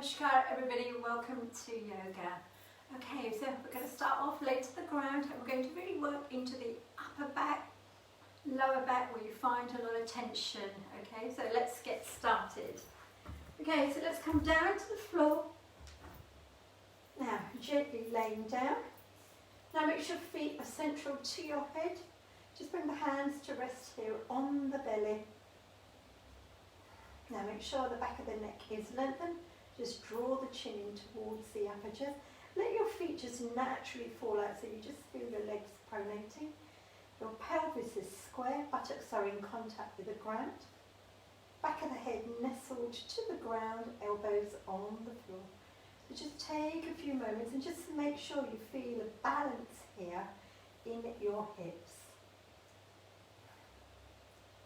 Namaskar everybody, welcome to yoga. Okay, so we're going to start off laid to the ground and we're going to really work into the upper back, lower back where you find a lot of tension. Okay, so let's get started. Okay, so let's come down to the floor. Now, gently laying down. Now make sure feet are central to your head. Just bring the hands to rest here on the belly. Now make sure the back of the neck is lengthened. Just draw the chin in towards the upper chest. Let your feet just naturally fall out so you just feel your legs pronating. Your pelvis is square, buttocks are in contact with the ground. Back of the head nestled to the ground, elbows on the floor. So just take a few moments and just make sure you feel a balance here in your hips.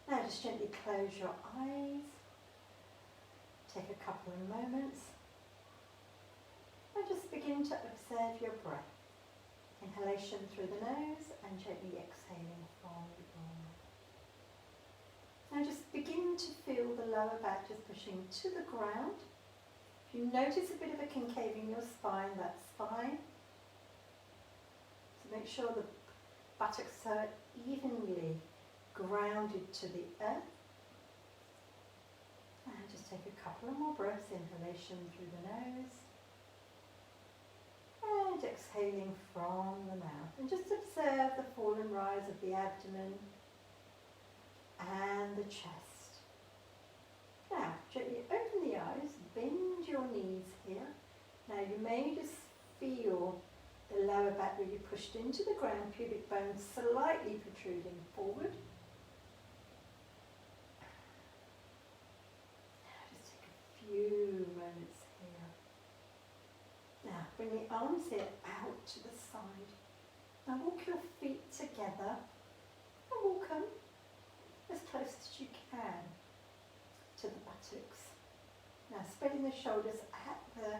Now just gently close your eyes. Take a couple of moments and just begin to observe your breath. Inhalation through the nose and gently exhaling from the mouth. Now just begin to feel the lower back just pushing to the ground. If you notice a bit of a concave in your spine, that's fine. So make sure the buttocks are evenly grounded to the earth. And just take a couple of more breaths, inhalation through the nose and exhaling from the mouth. And just observe the fall and rise of the abdomen and the chest. Now, gently open the eyes, bend your knees here. Now you may just feel the lower back where you pushed into the ground, pubic bone slightly protruding forward. Few moments here. Now bring the arms here out to the side. Now walk your feet together and walk them as close as you can to the buttocks. Now spreading the shoulders at the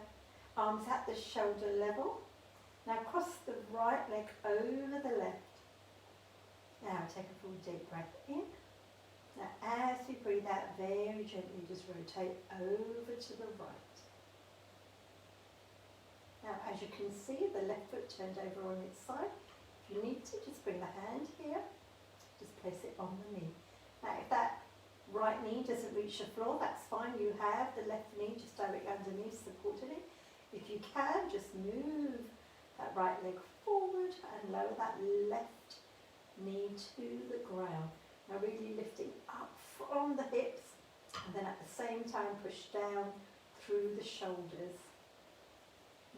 arms at the shoulder level. Now cross the right leg over the left. Now take a full deep breath in. Now as we breathe out, very gently just rotate over to the right. Now as you can see, the left foot turned over on its side. If you need to, just bring the hand here, just place it on the knee. Now if that right knee doesn't reach the floor, that's fine. You have the left knee just directly underneath, supported it. If you can, just move that right leg forward and lower that left knee to the ground. Now really lifting up from the hips and then at the same time push down through the shoulders.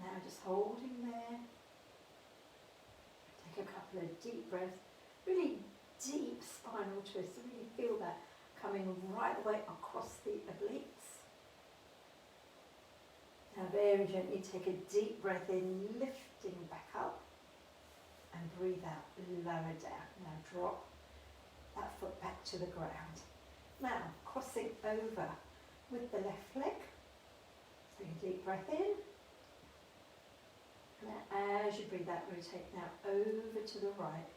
Now just holding there. Take a couple of deep breaths. Really deep spinal twist. Really feel that coming right away across the obliques. Now very gently take a deep breath in, lifting back up and breathe out, lower down. Now drop that foot back to the ground. Now, crossing over with the left leg. Take a deep breath in. Now, as you breathe out, rotate now over to the right.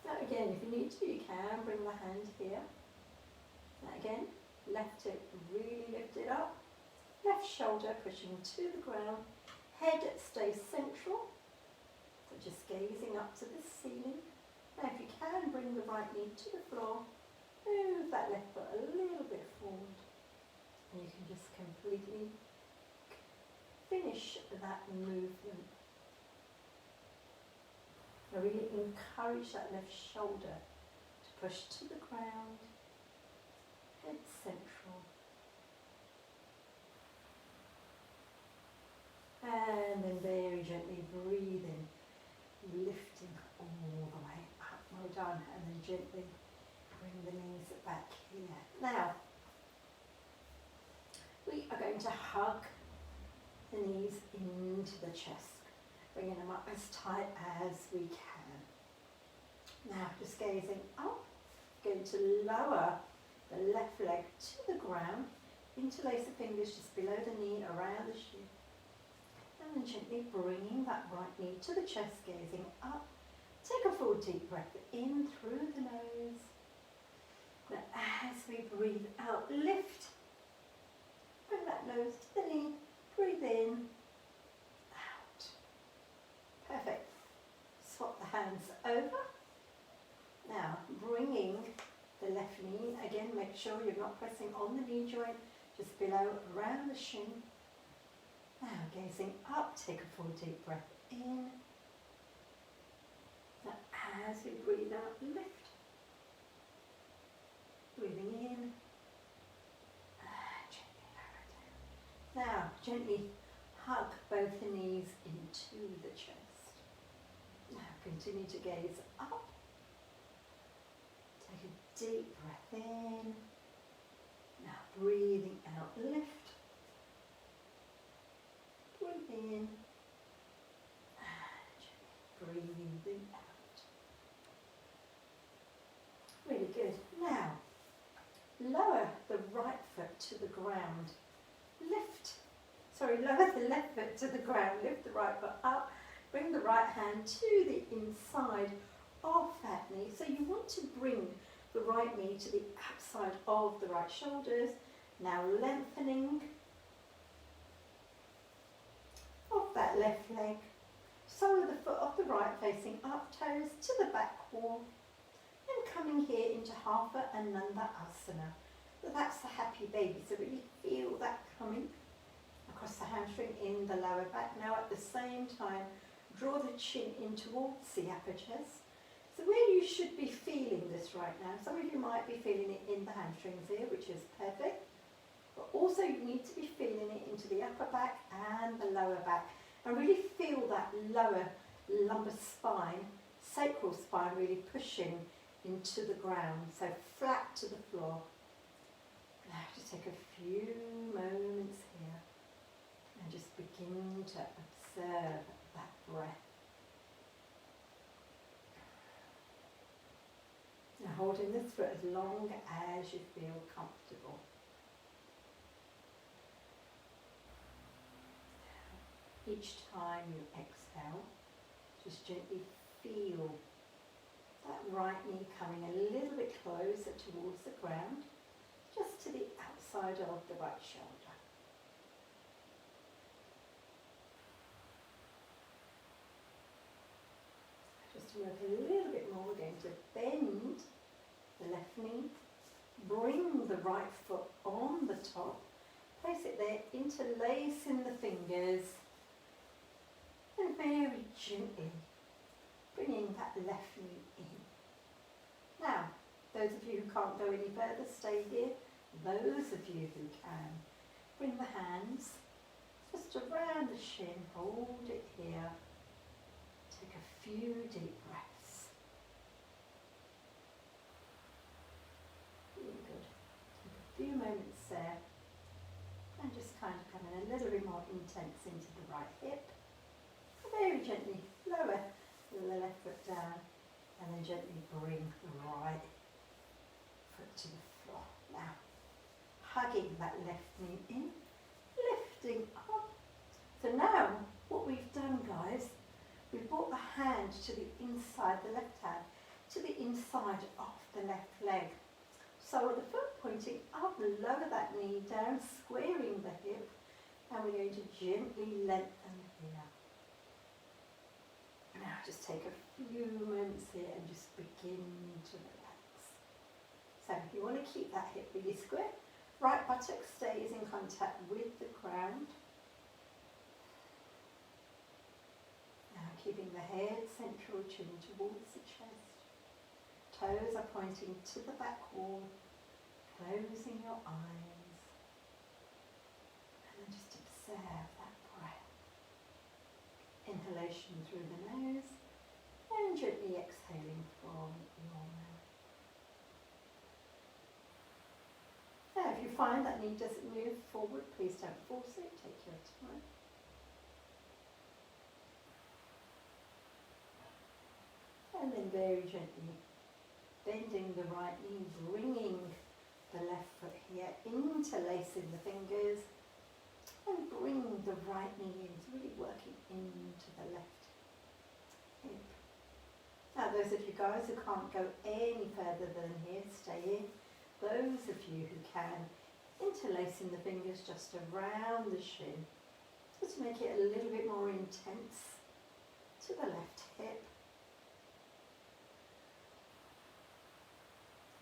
Now again, if you need to, you can bring the hand here. Now again, left hip really lifted up. Left shoulder pushing to the ground. Head stays central. So just gazing up to the ceiling. Now if you can, bring the right knee to the floor. Move that left foot a little bit forward. And you can just completely finish that movement. Now really encourage that left shoulder to push to the ground. Head central. And then very gently breathe in. Lifting all the way up, well done, and then gently bring the knees back here. Now, we are going to hug the knees into the chest, bringing them up as tight as we can. Now, just gazing up, going to lower the left leg to the ground, interlace the fingers just below the knee, around the shin. And gently bringing that right knee to the chest, gazing up. Take a full deep breath in through the nose. Now as we breathe out, lift. Bring that nose to the knee. Breathe in, out. Perfect. Swap the hands over. Now bringing the left knee, again make sure you're not pressing on the knee joint, just below, around the shin. Now gazing up, take a full deep breath in. Now as we breathe out, lift. Breathing in. Gently lower down. Now gently hug both the knees into the chest. Now continue to gaze up. Take a deep breath in. Now breathing out, lift. Breathe in. And gently breathing out. Really good. Now, lower the right foot to the ground. Lower the left foot to the ground. Lift the right foot up. Bring the right hand to the inside of that knee. So you want to bring the right knee to the outside of the right shoulders. Now lengthening of that left leg. Sole of the foot of the right facing up, toes to the back wall. And coming here into Hatha Ananda Asana. So that's the happy baby. So really feel that coming across the hamstring in the lower back. Now at the same time, draw the chin in towards the upper chest. So where you should be feeling this right now, some of you might be feeling it in the hamstrings here, which is perfect. But also you need to be feeling it into the upper back and the lower back. And really feel that lower lumbar spine, sacral spine really pushing into the ground. So flat to the floor. Now just take a few moments here. And just begin to observe that breath. Now holding this for as long as you feel comfortable. Each time you exhale, just gently feel that right knee coming a little bit closer towards the ground, just to the outside of the right shoulder. Just to work a little bit more, we're going to bend the left knee, bring the right foot on the top, place it there, interlacing the fingers, and very gently bringing that left knee in. Now, those of you who can't go any further, stay here. Those of you who can, bring the hands just around the shin, hold it here. Take a few deep breaths. Really good. Take a few moments there. And just kind of coming a little bit more intense into the right hip. Very gently lower the left foot down and then gently bring the right foot to the floor. Now, hugging that left knee in, lifting up. So now, what we've done, guys, we've brought the hand to the inside, the left hand, to the inside of the left leg. So the foot pointing up, lower that knee down, squaring the hip, and we're going to gently lengthen here. Now just take a few moments here and just begin to relax. So you want to keep that hip really square. Right buttock stays in contact with the ground. Now keeping the head central, chin towards the chest. Toes are pointing to the back wall. Closing your eyes. And then just observe that breath. Inhalation through the nose and gently exhaling from your mouth. Now if you find that knee doesn't move forward, please don't force it, take your time. And then very gently bending the right knee, bringing the left foot here, interlacing the fingers. And bring the right knee in, really working into the left hip. Now those of you guys who can't go any further than here, stay in. those of you who can, interlacing the fingers just around the shin, just to make it a little bit more intense to the left hip.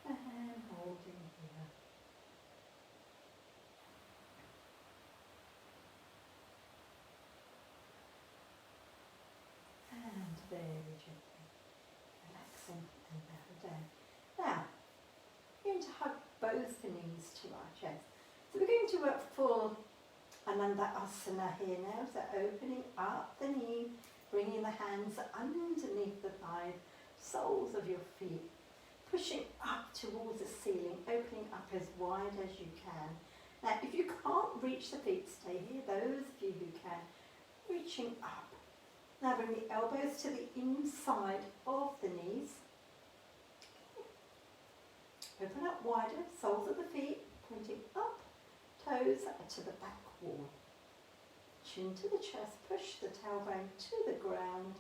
And holding here. And very gently relaxing and lower down. Now, we're going to hug both the knees to our chest. So we're going to work full Asana here now. So opening up the knee, bringing the hands underneath the thigh, soles of your feet, pushing up towards the ceiling, opening up as wide as you can. Now, if you can't reach the feet, stay here. Those of you who can, reaching up. Now bring the elbows to the inside of the knees. Open up wider, soles of the feet pointing up, toes to the back wall. Chin to the chest, push the tailbone to the ground.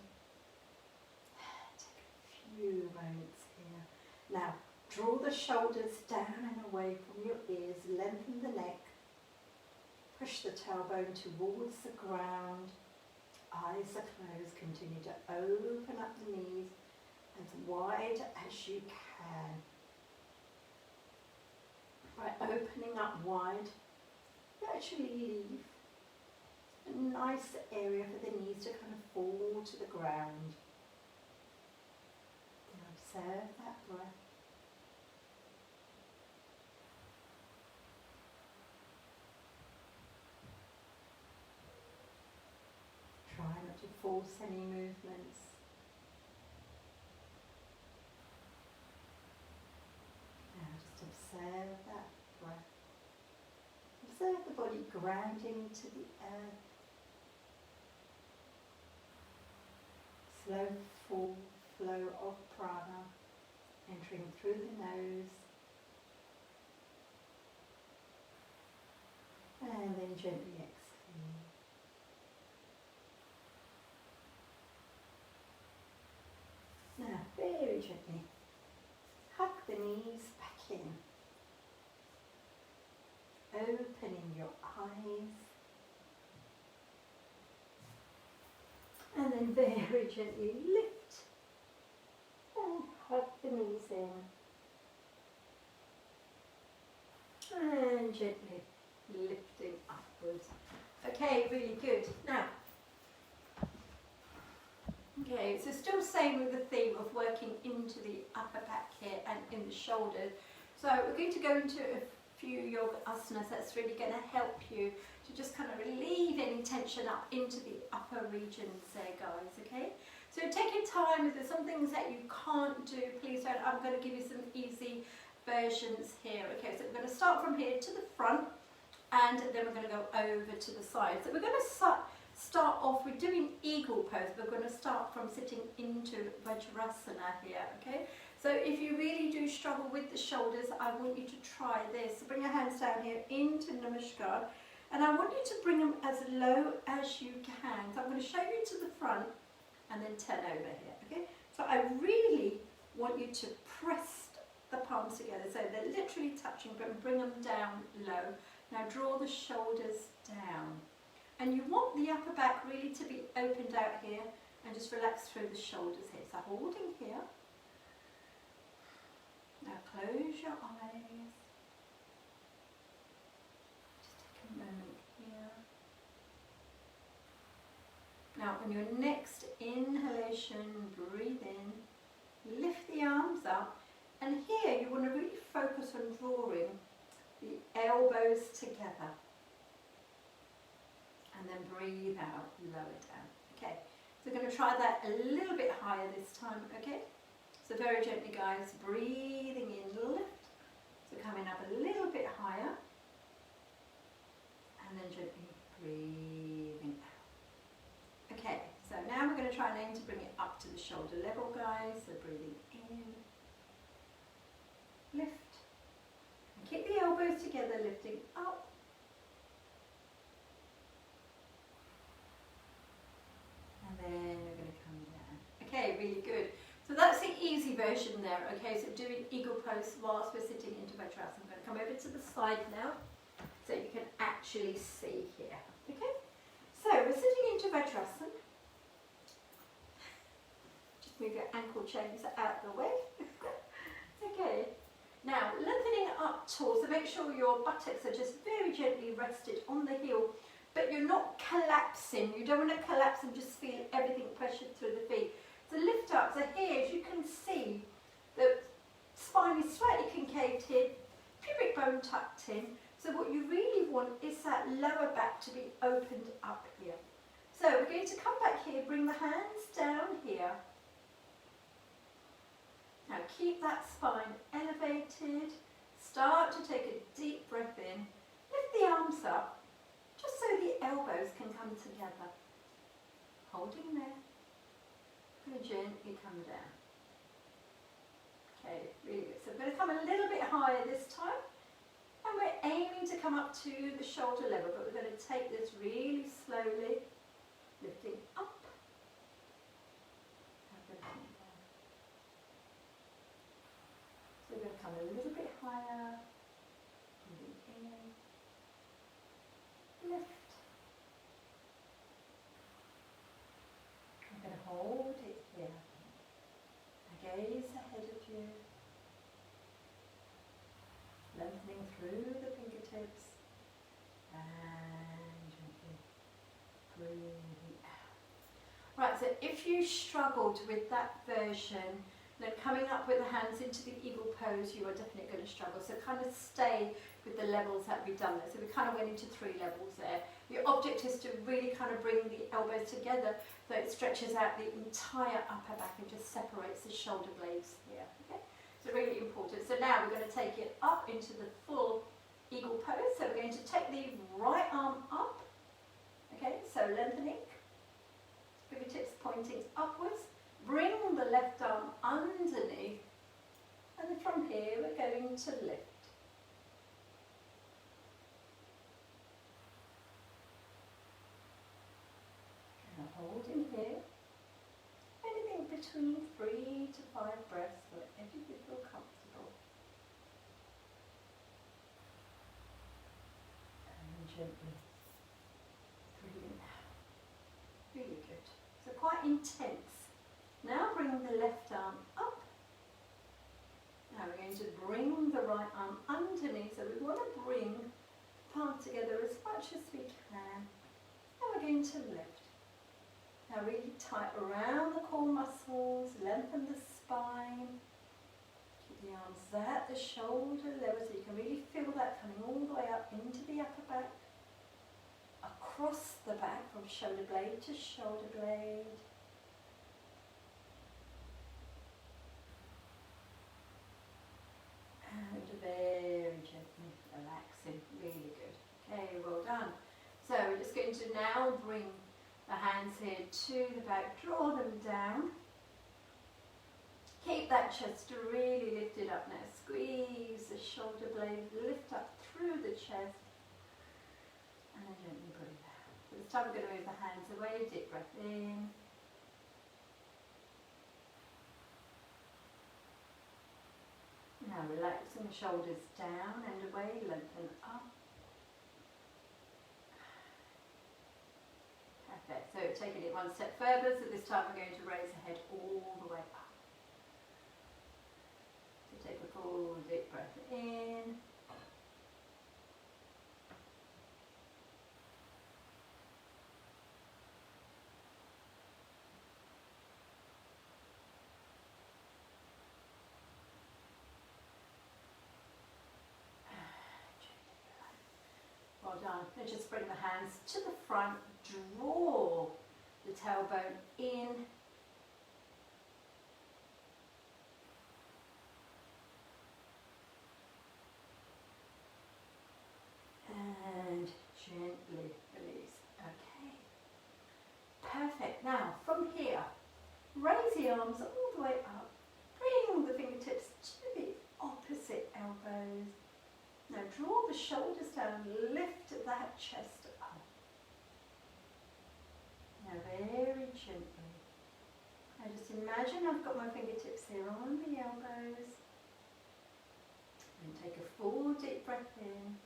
Take a few moments here. Now, draw the shoulders down and away from your ears, lengthen the neck. Push the tailbone towards the ground. Eyes are closed. Continue to open up the knees as wide as you can. By opening up wide, you actually leave a nice area for the knees to kind of fall to the ground. And observe that breath. Try not to force any movements. Now just observe that breath. Observe the body grounding to the earth. Slow full flow of prana entering through the nose. And then gently exhale. Now, very gently, hug the knees back in, opening your eyes, and then very gently lift and hug the knees in, and gently lifting upwards. Okay, really good. Now, okay, so still staying with the theme of working into the upper back here and in the shoulders. So we're going to go into a few YogAsanas that's really going to help you to just kind of relieve any tension up into the upper regions there, guys, okay? So take your time. If there's some things that you can't do, please don't. I'm going to give you some easy versions here. Okay, so we're going to start from here to the front, and then we're going to go over to the side. So we're going to start off with doing eagle pose. We're going to start from sitting into Vajrasana here, okay? So if you really do struggle with the shoulders, I want you to try this. So bring your hands down here into Namaskar, and I want you to bring them as low as you can. So I'm going to show you to the front and then turn over here, okay? So I really want you to press the palms together so they're literally touching, but bring them down low. Now draw the shoulders down. And you want the upper back really to be opened out here, and just relax through the shoulders here. So holding here. Now close your eyes. Just take a moment here. Now on your next inhalation, breathe in, lift the arms up, and here you want to really focus on drawing the elbows together. And then breathe out, lower down. Okay, so we're going to try that a little bit higher this time, okay? So very gently, guys, breathing in, lift. So coming up a little bit higher. And then gently breathing out. Okay, so now we're going to try and aim to bring it up to the shoulder level, guys. So breathing in, lift. And keep the elbows together, lifting up. And then we're going to come down. Okay, really good. So that's the easy version there, okay? So doing eagle pose whilst we're sitting into Vajrasana. I'm going to come over to the side now so you can actually see here, okay? So we're sitting into Vajrasana. Just move your ankle chains out the way. Okay. Now, lengthening up tall, so make sure your buttocks are just very gently rested on the heel, but you're not collapsing. You don't want to collapse and just feel everything pressured through the feet. So lift up. So here, as you can see, the spine is slightly concaved here, pubic bone tucked in. So what you really want is that lower back to be opened up here. So we're going to come back here, bring the hands down here. Now keep that spine elevated. Start to take a deep breath in. Lift the arms up, just so the elbows can come together. Holding there. And gently come down. Okay, really good. So we're going to come a little bit higher this time. And we're aiming to come up to the shoulder level, but we're going to take this really slowly. Lifting up. And lifting down. So we're going to come a little bit higher. Breathing in. Lift. I'm going to hold it here. Gaze ahead of you. Lengthening through the fingertips. And gently breathing out. Right, so if you struggled with that version, then coming up with the hands into the eagle pose, you are definitely going to struggle. So kind of stay with the levels that we've done there. So we kind of went into 3 levels there. Your object is to really kind of bring the elbows together so it stretches out the entire upper back and just separates the shoulder blades here. Okay? So really important. So now we're going to take it up into the full eagle pose. So we're going to take the right arm up. Okay, so lengthening. Fingertips pointing upwards. Bring the left arm underneath. And then from here we're going to lift. Hold in here. Anything between 3 to 5 breaths, wherever you feel comfortable. And gently breathing out. Really good. So quite intense. Now bring the left arm up. Now we're going to bring the right arm underneath. So we want to bring the palms together as much as we can. And we're going to lift. Now really tight around the core muscles, lengthen the spine. Keep the arms at the shoulder level so you can really feel that coming all the way up into the upper back. Across the back from shoulder blade to shoulder blade. And very gently relaxing, really good. Okay, well done. So we're just going to now bring the hands here to the back, draw them down. Keep that chest really lifted up now. Squeeze the shoulder blade, lift up through the chest. And then gently breathe out. So this time we're going to move the hands away, deep breath in. Now relaxing the shoulders down and away, lengthen up. Perfect. So taking it one step further, so this time we're going to raise the head all the way up. So take a full deep breath in. Well done. And just bring the hands to the front, draw the tailbone in. And gently release. Okay. Perfect. Now, from here, raise the arms all the way up. Bring the fingertips to the opposite elbows. Now draw the shoulders down, lift that chest up. Now very gently, I just imagine I've got my fingertips here on the elbows. And take a full deep breath in.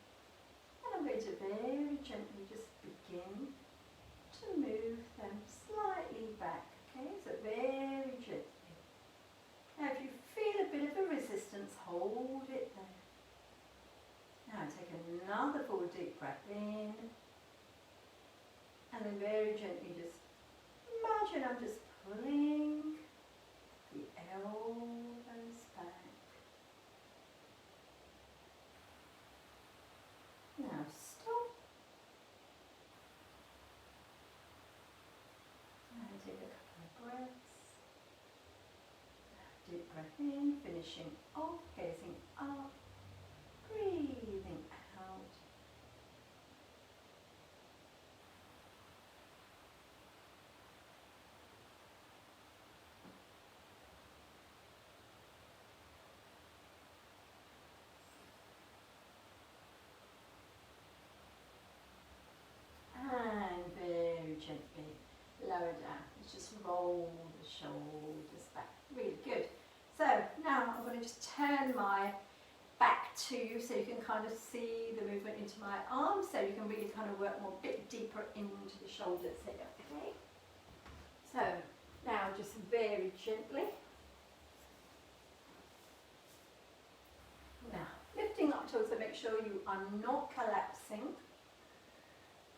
And I'm going to very gently just begin to move them slightly back. Okay, so very gently. Now if you feel a bit of a resistance, hold it there. Now take another full deep breath in. And then very gently just imagine I'm just pulling the elbows back. Now stop. And take a couple of breaths. Deep breath in, finishing off, gazing up, breathing out. And very gently lower down. Let's just roll the shoulders back. Really good. So now I'm going to just turn my back to you so you can kind of see the movement into my arms, so you can really kind of work more, bit deeper into the shoulders here. Okay. So now just very gently. Now lifting up towards, so make sure you are not collapsing.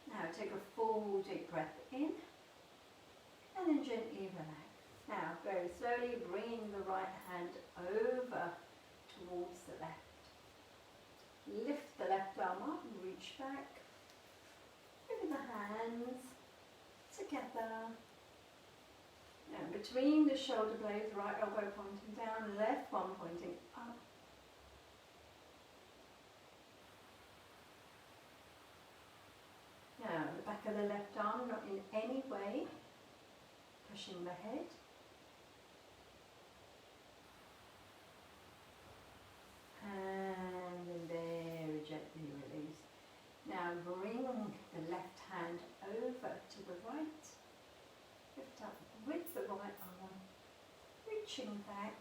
Now take a full deep breath in and then gently relax. Now very slowly bringing the right hand over towards the left. Lift the left arm up and reach back. Bring the hands together. Now between the shoulder blades, right elbow pointing down, left one pointing up. Now the back of the left arm not in any way pushing the head. And then very gently release. Now bring the left hand over to the right. Lift up with the right arm. Reaching back.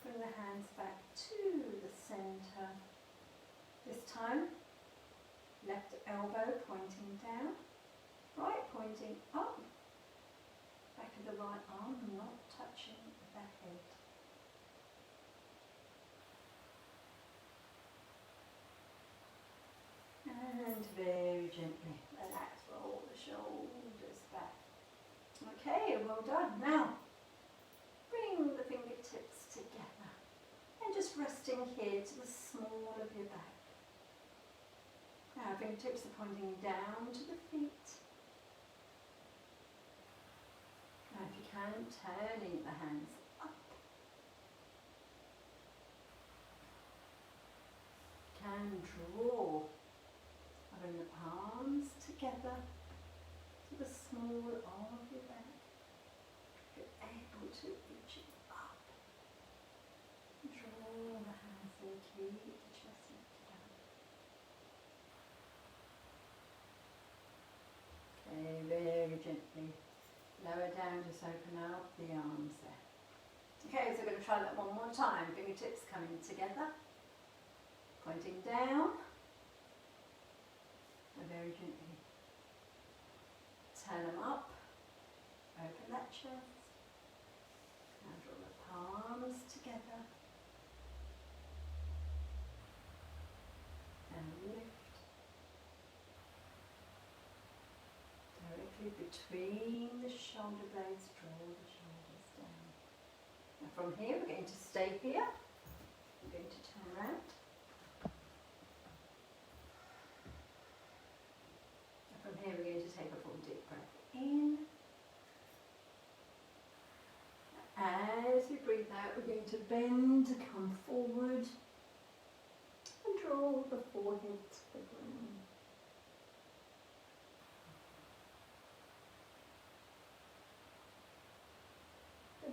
Bring the hands back to the center. This time, left elbow pointing down. Right pointing up. Back of the right arm not touching the head. And very gently relax, roll the shoulders back. Okay, well done. Now, bring the fingertips together and just resting here to the small of your back. Now, fingertips are pointing down to the feet. Now, if you can, turning the hands up. Can draw. Bring the palms together to the small of your back. If you're able to, reach it up. Draw the hands there, keep the chest lifted up. Okay, very gently lower down, just open up the arms there. Okay, so we're going to try that one more time. Fingertips coming together, pointing down. And very gently turn them up, open that chest, now draw the palms together, and lift directly between the shoulder blades, draw the shoulders down. Now from here we're going to stay here, we're going to turn around. From here we're going to take a full deep breath in. As we breathe out, we're going to bend, come forward and draw the forehead to the ground.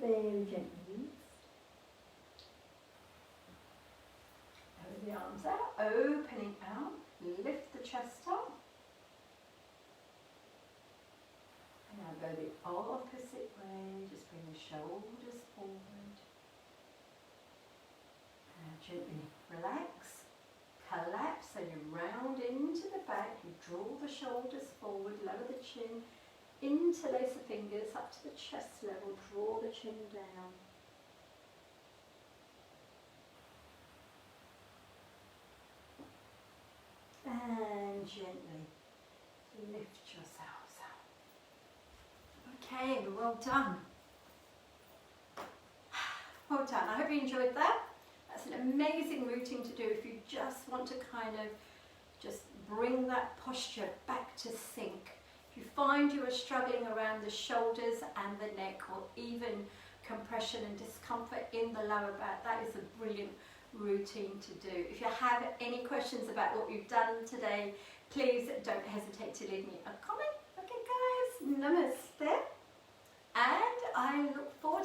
Very gently. Over the arms out, opening out, lift the chest up. Now go the opposite way, just bring the shoulders forward. And gently relax, collapse, so you round into the back, you draw the shoulders forward, lower the chin, interlace the fingers up to the chest level, draw the chin down. And gently lift yourselves up. Okay, well done. Well done. I hope you enjoyed that. That's an amazing routine to do if you just want to kind of just bring that posture back to sync. If you find you are struggling around the shoulders and the neck, or even compression and discomfort in the lower back, that is a brilliant routine to do. If you have any questions about what we've done today, please don't hesitate to leave me a comment. Okay guys, namaste. And I look forward to